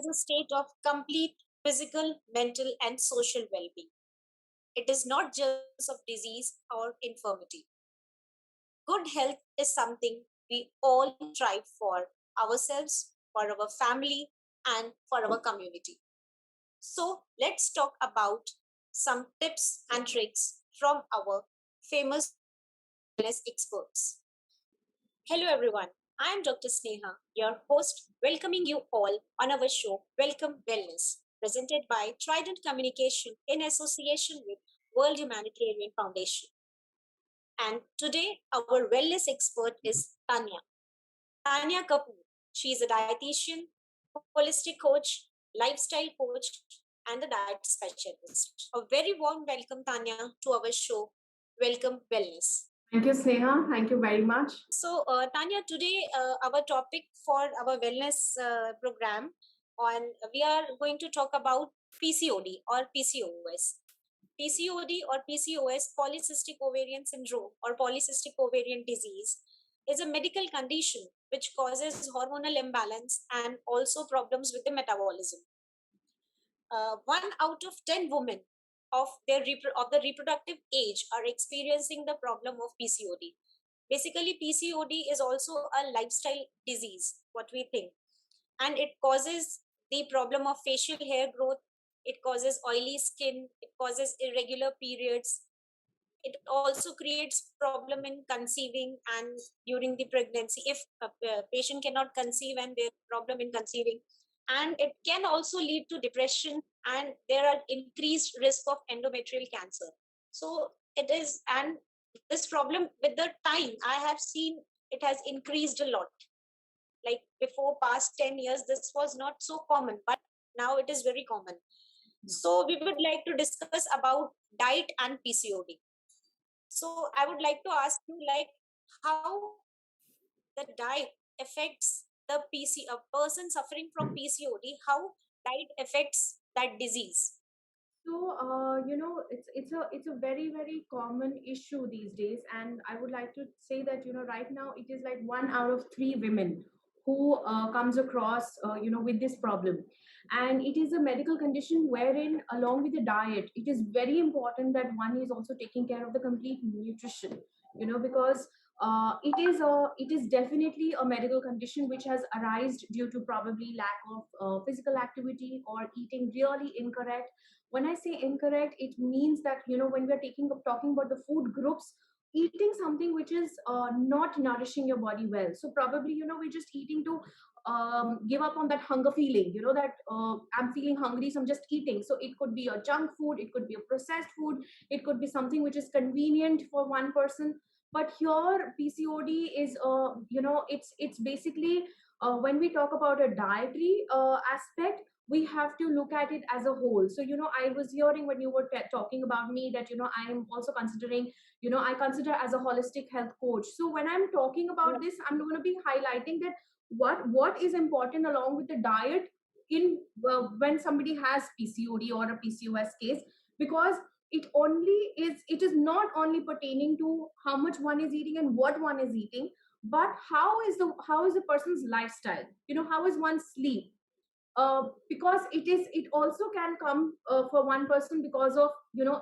a state of complete physical, mental, and social well being. It is not just of disease or infirmity. Good health is something we all strive for ourselves, for our family, and for our community. So, let's talk about some tips and tricks from our famous wellness experts. Hello, everyone. I am Dr. Sneha, your host, welcoming you all on our show, Welcome Wellness, presented by Trident Communication in association with World Humanitarian Foundation. And today, our wellness expert is Tanya. Tanya Kapoor. She is a dietitian, holistic coach, lifestyle coach, and a diet specialist. A very warm welcome, Tanya, to our show, Welcome Wellness. Thank you, Sneha. Thank you very much. So, Tanya, today our topic for our wellness program on we are going to talk about PCOD or PCOS. PCOD or PCOS, polycystic ovarian syndrome or polycystic ovarian disease, is a medical condition which causes hormonal imbalance and also problems with the metabolism. 1 out of 10 women of the reproductive age are experiencing the problem of PCOD. Basically, PCOD is also a lifestyle disease, what we think, and it causes the problem of facial hair growth. It causes oily skin. It causes irregular periods. It also creates problem in conceiving and during the pregnancy if a patient cannot conceive and there's problem in conceiving, and it can also lead to depression, and there are increased risk of endometrial cancer. So it is, and this problem with the time I have seen it has increased a lot. Like before past 10 years this was not so common, but now it is very common. So we would like to discuss about diet and PCOD. So I would like to ask you, like, how the diet affects the PC a person suffering from PCOD, how diet affects that disease. So, it's a very common issue these days, and I would like to say that right now it is like 1 out of 3 women who comes across with this problem, and it is a medical condition wherein, along with the diet, it is very important that one is also taking care of the complete nutrition. Because it is definitely a medical condition which has arisen due to probably lack of physical activity or eating really incorrect. When I say incorrect, it means that when we're talking about the food groups, eating something which is not nourishing your body well. So probably we're just eating to give up on that hunger feeling, that I'm feeling hungry, so I'm just eating. So it could be a junk food, it could be a processed food, it could be something which is convenient for one person. But here PCOD is it's basically, when we talk about a dietary aspect, we have to look at it as a whole. So I was hearing when you were talking about me that I am also considering, I consider as a holistic health coach. So when I'm talking about this, I'm going to be highlighting that what is important along with the diet in when somebody has PCOD or a PCOS case. Because it is not only pertaining to how much one is eating and what one is eating, but how is the person's lifestyle, how is one's sleep. Because it also can come for one person because of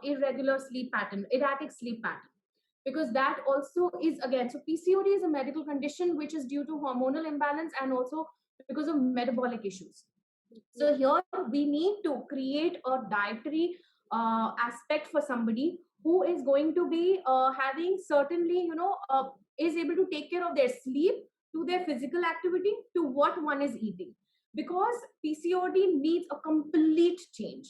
irregular sleep pattern, erratic sleep pattern. Because that also is, again, so PCOD is a medical condition which is due to hormonal imbalance and also because of metabolic issues. So here we need to create a dietary aspect for somebody who is going to be having certainly is able to take care of their sleep, to their physical activity, to what one is eating. Because PCOD needs a complete change.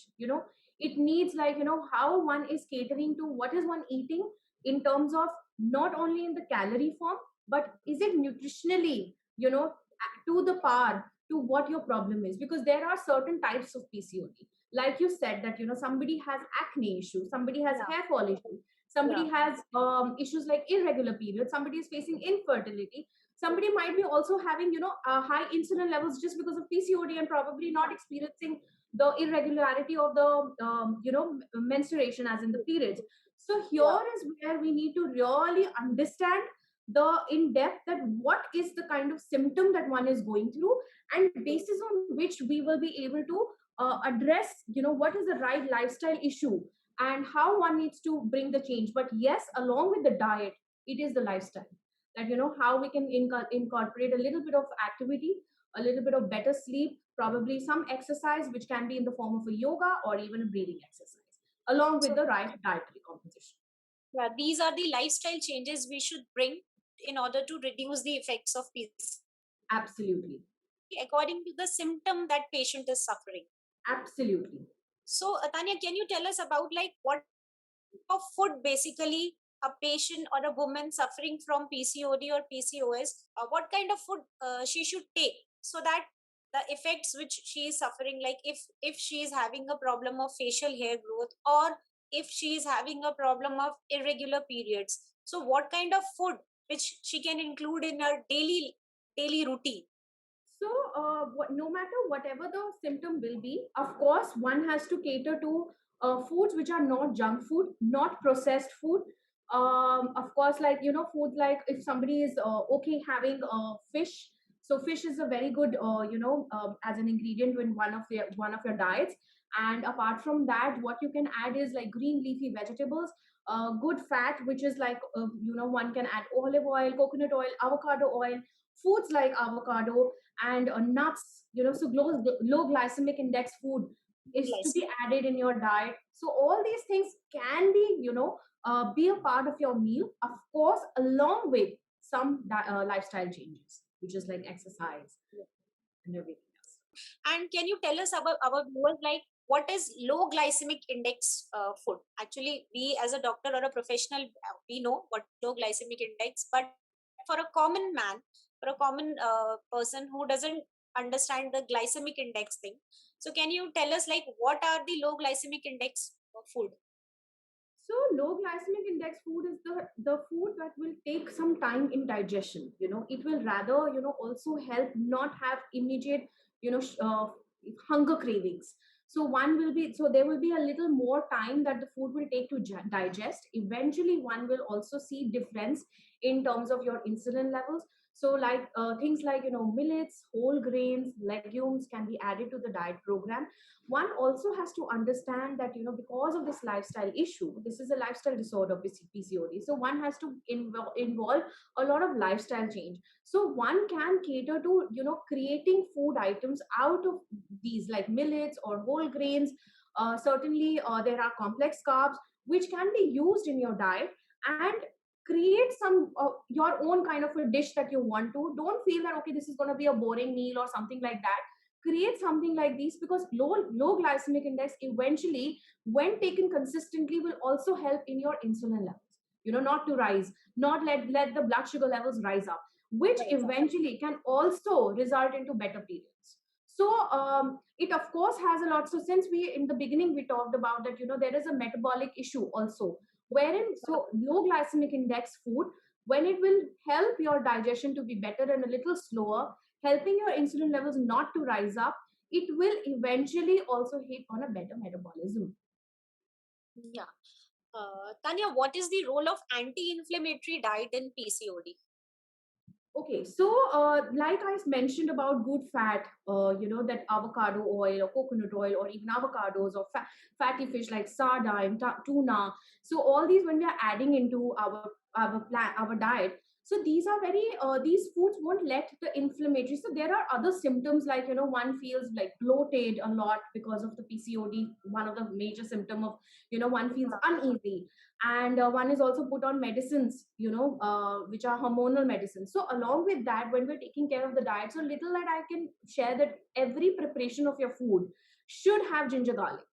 It needs, like, how one is catering to what is one eating, in terms of not only in the calorie form, but is it nutritionally to the par to what your problem is. Because there are certain types of PCOD, like you said, that somebody has acne issues, somebody has hair fall issues, somebody has issues like irregular periods, somebody is facing infertility, somebody might be also having high insulin levels just because of PCOD and probably not experiencing the irregularity of the menstruation, as in the periods. So here is where we need to really understand the in depth that what is the kind of symptom that one is going through, and basis on which we will be able to address, what is the right lifestyle issue and how one needs to bring the change. But yes, along with the diet, it is the lifestyle, that how we can incorporate a little bit of activity, a little bit of better sleep, probably some exercise which can be in the form of a yoga or even a breathing exercise, along with So the right dietary composition. yeah, these are the lifestyle changes we should bring in order to reduce the effects of PCOD Absolutely. according to the symptom that patient is suffering. Absolutely. So, Tanya, can you tell us about like what of food basically a patient or a woman suffering from PCOD or PCOS, what kind of food she should take so that the effects which she is suffering, like if she is having a problem of facial hair growth, or if she is having a problem of irregular periods, so what kind of food which she can include in her daily routine? So, no matter whatever the symptom will be, of course, one has to cater to foods which are not junk food, not processed food. Of course, like food like if somebody is okay having fish, so fish is a very good, as an ingredient in one of your diets. And apart from that, what you can add is like green leafy vegetables, good fat, which is like one can add olive oil, coconut oil, avocado oil, foods like avocado and nuts, so low glycemic index food is to be Glycemic. added in your diet. So all these things can be, be a part of your meal, of course, along with some lifestyle changes, which is like exercise and everything else. And can you tell us about our viewers, like what is low glycemic index food? Actually, we as a doctor or a professional, we know what low glycemic index, but for a common man, for a common person who doesn't understand the glycemic index thing, so can you tell us like what are the low glycemic index food? So low glycemic index food is the food that will take some time in digestion. It will rather also help not have immediate hunger cravings. So there will be a little more time that the food will take to digest. Eventually, one will also see difference in terms of your insulin levels. So like things like millets, whole grains, legumes can be added to the diet program. One also has to understand that because of this lifestyle issue, this is a lifestyle disorder, PCOD, so one has to involve a lot of lifestyle change. So one can cater to creating food items out of these like millets or whole grains. Certainly there are complex carbs which can be used in your diet, and create some your own kind of a dish that you want to. Don't feel that okay, this is going to be a boring meal or something like that. Create something like this, because low glycemic index eventually, when taken consistently, will also help in your insulin levels, not to rise, not let the blood sugar levels rise up, which Right. eventually can also result into better periods. So it of course has a lot. So since we in the beginning we talked about that there is a metabolic issue also, wherein so low glycemic index food, when it will help your digestion to be better and a little slower, helping your insulin levels not to rise up, it will eventually also hit on a better metabolism. Yeah. Tanya, what is the role of anti-inflammatory diet in PCOD? Okay, so like I mentioned about good fat, that avocado oil or coconut oil or even avocados or fatty fish like sardine, tuna. So all these, when we are adding into our diet, so these are very these foods won't let the inflammatory. So there are other symptoms like one feels like bloated a lot because of the PCOD. One of the major symptom of one feels uneasy, and one is also put on medicines which are hormonal medicines. So along with that, when we're taking care of the diet, so little that I can share that every preparation of your food should have ginger garlic.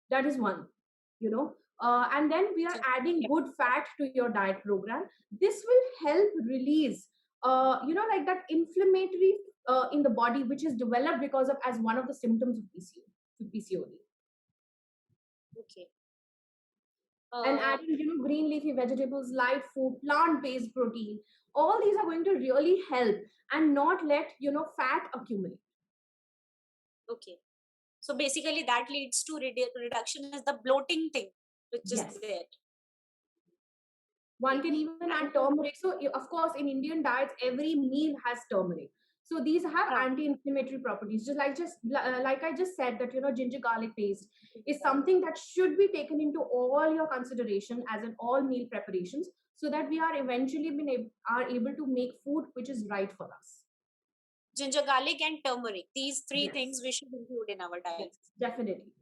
That is one, and then we are adding good fat to your diet program. This will help release like that inflammatory in the body, which is developed because of as one of the symptoms of PCOD. Okay. And Uh, adding green leafy vegetables, light food, plant based protein, all these are going to really help and not let fat accumulate. okay. So basically, that leads to reduction is the bloating thing, which is Yes. there. One can even add turmeric. So of course in Indian diets every meal has turmeric. So these have Huh. anti-inflammatory properties. Like I just said, that ginger garlic paste is Garlic. something that should be taken into all your consideration as in all meal preparations, so that we are eventually are able to make food which is right for us. Ginger, garlic, and turmeric. These three Yes, things we should include in our diet. yes, definitely.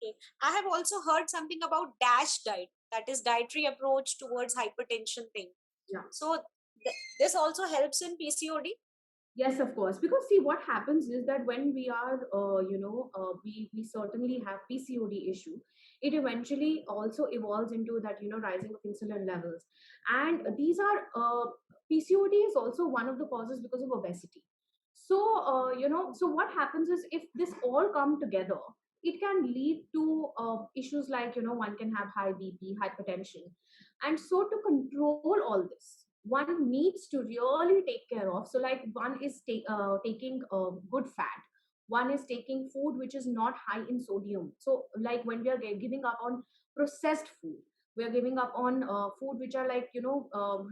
Okay. I have also heard something about DASH diet, that is dietary approach towards hypertension thing. Yeah. So this also helps in PCOD. Yes, of course. Because see, what happens is that when we are, we certainly have PCOD issue. It eventually also evolves into that, rising of insulin levels, and Yeah. these are PCOD is also one of the causes because of obesity. So, so what happens is if this all come together, it can lead to issues like one can have high BP, hypertension, and so to control all this one needs to really take care of. So like one is taking good fat, one is taking food which is not high in sodium. So like when we are giving up on processed food, we are giving up on food which are like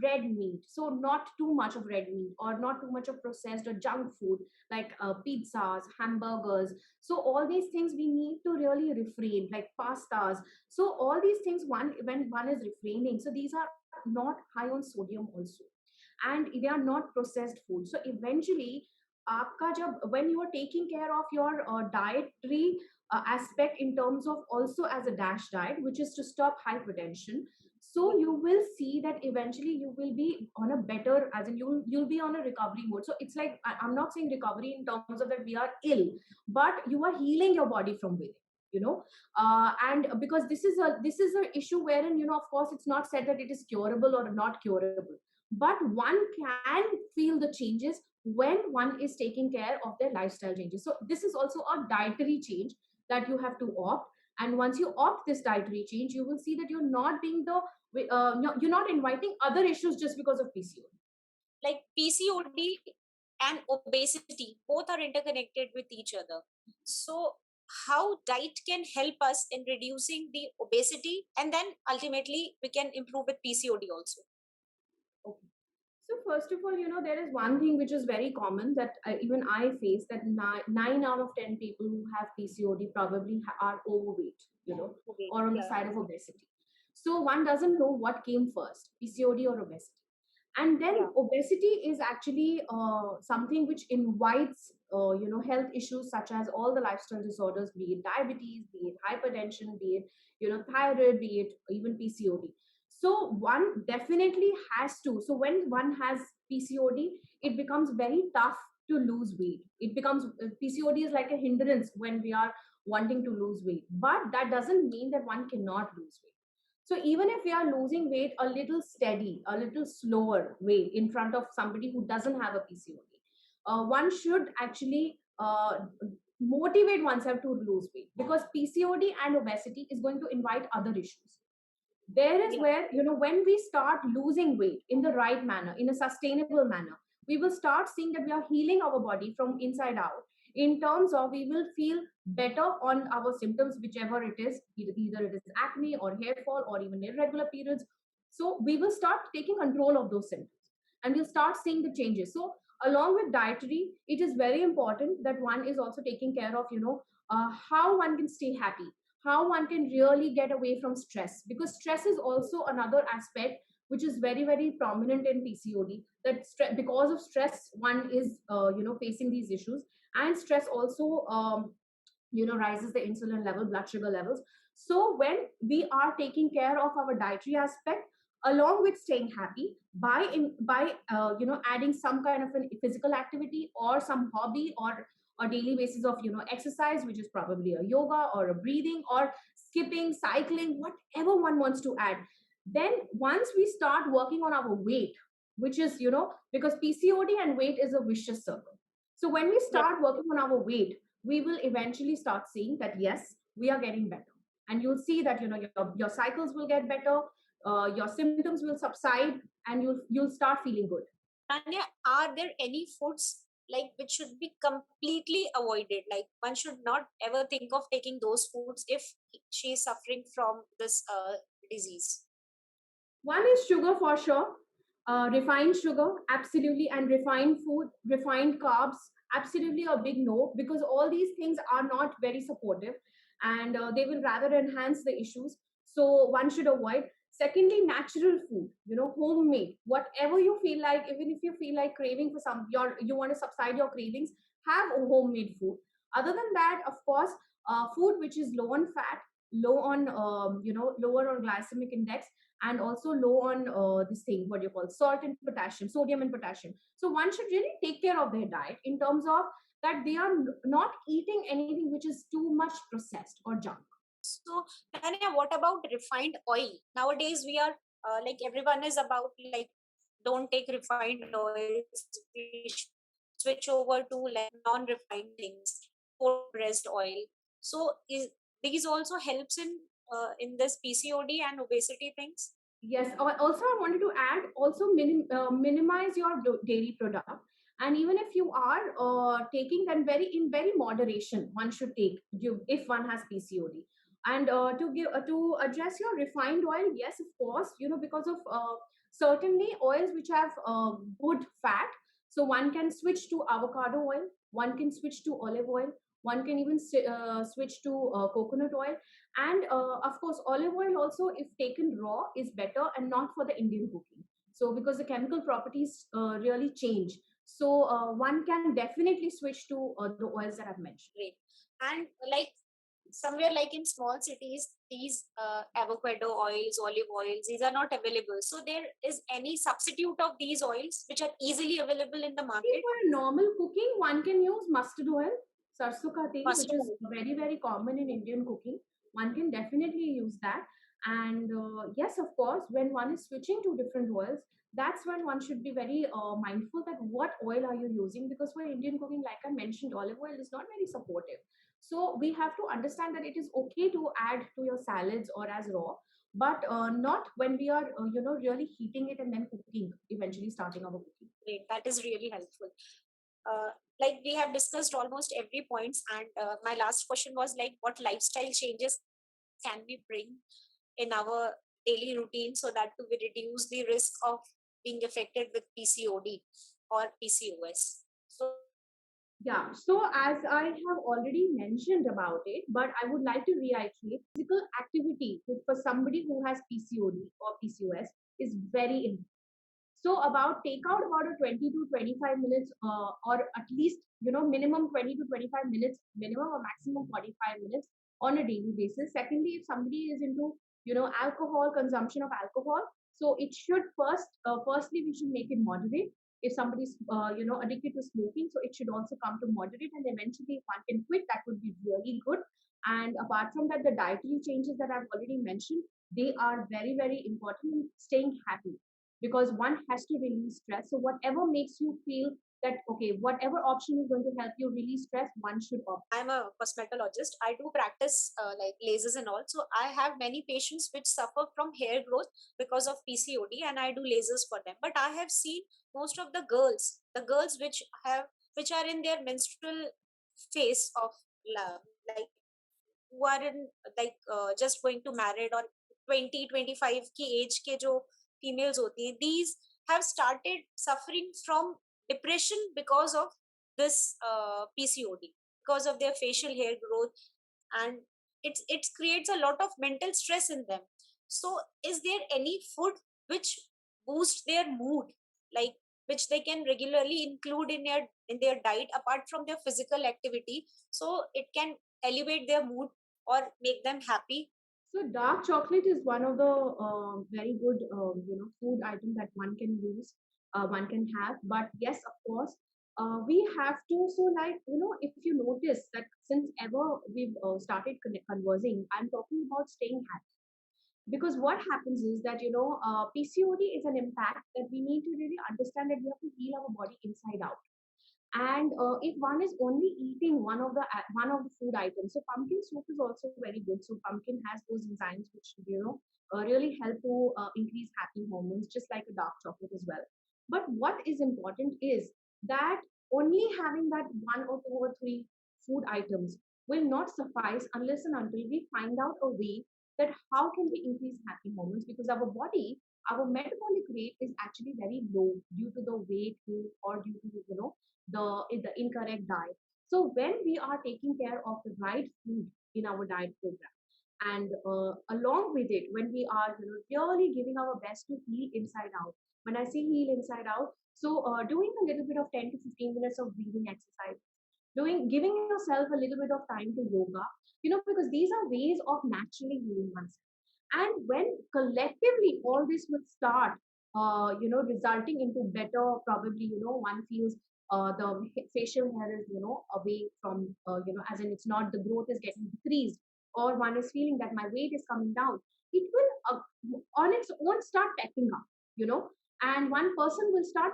red meat, so not too much of red meat or not too much of processed or junk food like pizzas, hamburgers. So all these things we need to really refrain, like pastas. So all these things, one when one is refraining, so these are not high on sodium also, and they are not processed food. So eventually आपका जब when you are taking care of your dietary aspect in terms of also as a dash diet, which is to stop hypertension, so Yeah. you will see that eventually you will be on a better, as in you'll be on a recovery mode. So it's like I'm not saying recovery in terms of that we are ill, but you are healing your body from within, you know. And because this is a issue wherein of course it's not said that it is curable or not curable, but one can feel the changes when one is taking care of their lifestyle changes. So this is also a dietary change that you have to opt, and once you opt this dietary change, you will see that you're not being no, you're not inviting other issues just because of PCO. Like PCOD and obesity both are interconnected with each other. So how diet can help us in reducing the obesity, and then ultimately we can improve with PCOD also. Okay. So first of all, there is one thing which is very common that even I face, that 9 out of 10 people who have PCOD probably are overweight, Okay. or on the Yeah. side of obesity. So one doesn't know what came first, PCOD or obesity. And then Yeah. obesity is actually something which invites, health issues such as all the lifestyle disorders, be it diabetes, be it hypertension, be it, thyroid, be it even PCOD. So one definitely has to. So when one has PCOD, it becomes very tough to lose weight. It becomes PCOD is like a hindrance when we are wanting to lose weight, but that doesn't mean that one cannot lose weight. So even if we are losing weight a little steady, a little slower way in front of somebody who doesn't have a PCOD, one should actually motivate oneself to lose weight, because PCOD and obesity is going to invite other issues. There is Yeah. where, when we start losing weight in the right manner, in a sustainable manner, we will start seeing that we are healing our body from inside out, in terms of we will feel better on our symptoms, whichever it is, either it is acne or hair fall or even irregular periods. So we will start taking control of those symptoms, and we'll start seeing the changes. So along with dietary, it is very important that one is also taking care of, how one can stay happy, how one can really get away from stress, because stress is also another aspect which is very very prominent in PCOD. That because of stress one is facing these issues, and stress also rises the insulin level, blood sugar levels. So when we are taking care of our dietary aspect along with staying happy by adding some kind of a physical activity or some hobby or a daily basis of exercise, which is probably a yoga or a breathing or skipping, cycling, whatever one wants to add, then once we start working on our weight, which is because PCOD and weight is a vicious circle. So when we Yeah. start working on our weight, we will eventually start seeing that yes, we are getting better, and you'll see that your cycles will get better, your symptoms will subside, and you'll start feeling good. Tanya, are there any foods like which should be completely avoided? Like one should not ever think of taking those foods if she is suffering from this disease. One is sugar for sure, refined sugar, absolutely, and refined food, refined carbs, absolutely a big no, because all these things are not very supportive, and they will rather enhance the issues. So one should avoid. Secondly, natural food, homemade, whatever you feel like, even if you feel like craving for some, you want to subside your cravings, have a homemade food. Other than that, of course, food which is low on fat, low on, lower on glycemic index, and also low on this thing, what you call salt and potassium, sodium and potassium. So one should really take care of their diet in terms of that they are not eating anything which is too much processed or junk. So, Tanya, what about refined oil? Nowadays, we are like everyone is about like don't take refined oils. We should switch over to like non-refined things, cold pressed oil. So, these also helps in this PCOD and obesity things. Yes. Also, I wanted to add also minimize your dairy product, and even if you are taking them very in very moderation, one should take you if one has PCOD. And to address your refined oil, yes, of course, because of certainly oils which have good fat. So one can switch to avocado oil, one can switch to olive oil, one can even switch to coconut oil, and of course olive oil also, if taken raw, is better and not for the Indian cooking. So because the chemical properties really change, so one can definitely switch to the oils that I've mentioned. Great. And like somewhere like in small cities, these avocado oils, olive oils, these are not available. So there is any substitute of these oils which are easily available in the market? For normal cooking, one can use mustard oil, sarson ka tel, which Mustard is oil. very, very common in Indian cooking. One can definitely use that. And yes, of course, when one is switching to different oils, that's when one should be very mindful that what oil are you using, because for Indian cooking, like I mentioned, olive oil is not very supportive. So we have to understand that it is okay to add to your salads or as raw, but not when we are, really heating it and then cooking, eventually starting our cooking. Great. That is really helpful. Uh, like we have discussed almost every points, and my last question was like, what lifestyle changes can we bring in our daily routine so that we reduce the risk of being affected with PCOD or PCOS? So, Yeah, so as I have already mentioned about it, but I would like to reiterate, physical activity for somebody who has PCOD or PCOS is very important. So about take out about a 20 to 25 minutes, or at least, minimum 20 to 25 minutes, minimum or maximum 45 minutes on a daily basis. Secondly, if somebody is into, alcohol, consumption of alcohol, so it should firstly, we should make it moderate. If somebody's, addicted to smoking, so it should also come to moderate, and eventually if one can quit, that would be really good. And apart from that, the dietary changes that I've already mentioned, they are very, very important in staying happy, because one has to release stress. So whatever makes you feel that okay, whatever option is going to help you release stress, one should opt. I'm a cosmetologist. I do practice like lasers and all. So I have many patients which suffer from hair growth because of PCOD, and I do lasers for them. But I have seen most of the girls which are in their menstrual phase of like who are in like just going to married or 20-25 की age के जो females होती हैं, these have started suffering from depression because of this PCOD, because of their facial hair growth, and it creates a lot of mental stress in them. So is there any food which boost their mood, like which they can regularly include in their diet apart from their physical activity, so it can elevate their mood or make them happy? So dark chocolate is one of the very good, food item that one can use, one can have. But yes, of course, we have to. So like, if you notice that since ever we've started conversing, I'm talking about staying happy, because what happens is that, PCOD is an impact that we need to really understand, that we have to heal our body inside out. And if one is only eating one of the food items, so pumpkin soup is also very good. So pumpkin has those enzymes which, really help to increase happy hormones, just like a dark chocolate as well. But what is important is that only having that one or two or three food items will not suffice unless and until we find out a way that how can we increase happy hormones, because our body our metabolic rate is actually very low due to the weight gain or due to the incorrect diet. So when we are taking care of the right food in our diet program, and along with it, when we are really giving our best to heal inside out. When I say heal inside out, so doing a little bit of 10 to 15 minutes of breathing exercise, doing giving yourself a little bit of time to yoga, because these are ways of naturally healing oneself. And when collectively all this will start resulting into better, probably one feels the facial hair is away from as in it's not, the growth is getting decreased, or one is feeling that my weight is coming down, it will on its own start packing up, you know and one person will start,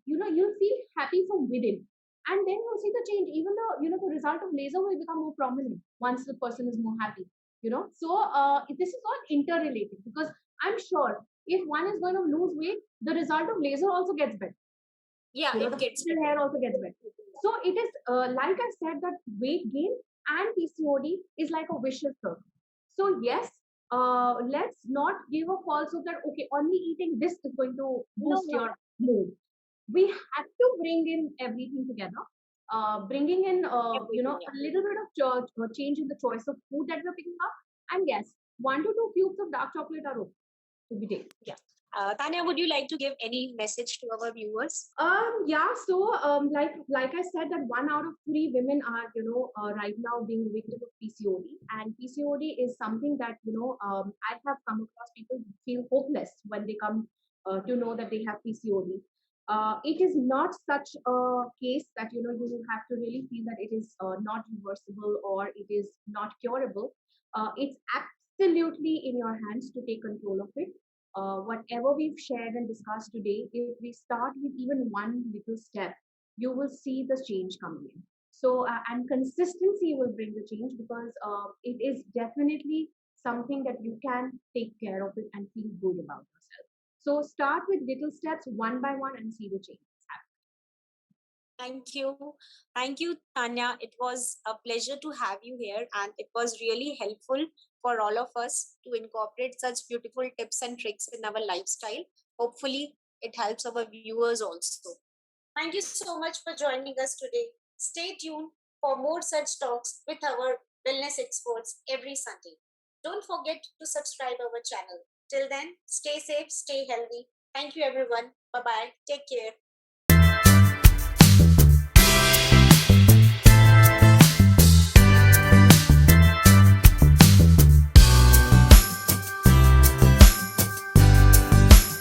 you'll feel happy from within, and then you'll see the change. Even the result of laser will become more prominent once the person is more happy. So this is all interrelated, because I'm sure if one is going to lose weight, the result of laser also gets better. Yeah, it The gets facial better. hair also gets better. So it is, like I said, that weight gain and PCOD is like a vicious circle. So yes, let's not give a false hope that okay, only eating this is going to No, boost no, your mood. We have to bring in everything together. Bringing in everything. a Yeah. little bit of change in the choice of food that we're picking up, and yes, 1 to 2 cubes of dark chocolate are okay to be taken. Yeah. Tanya, would you like to give any message to our viewers? Yeah. So, like I said, that 1 out of 3 women are, right now being victim of PCOD, and PCOD is something that I have come across people who feel hopeless when they come to know that they have PCOD. It is not such a case that you have to really feel that it is not reversible or it is not curable. It's absolutely in your hands to take control of it. Whatever we've shared and discussed today, if we start with even one little step, you will see the change coming in. So, and consistency will bring the change, because it is definitely something that you can take care of it and feel good about yourself. So, start with little steps one by one and see the change happen. Thank you. Thank you, Tanya. It was a pleasure to have you here, and it was really helpful for all of us to incorporate such beautiful tips and tricks in our lifestyle. Hopefully, it helps our viewers also. Thank you so much for joining us today. Stay tuned for more such talks with our wellness experts every Sunday. Don't forget to subscribe our channel. Till then, stay safe, stay healthy. Thank you everyone. Bye bye. Take care.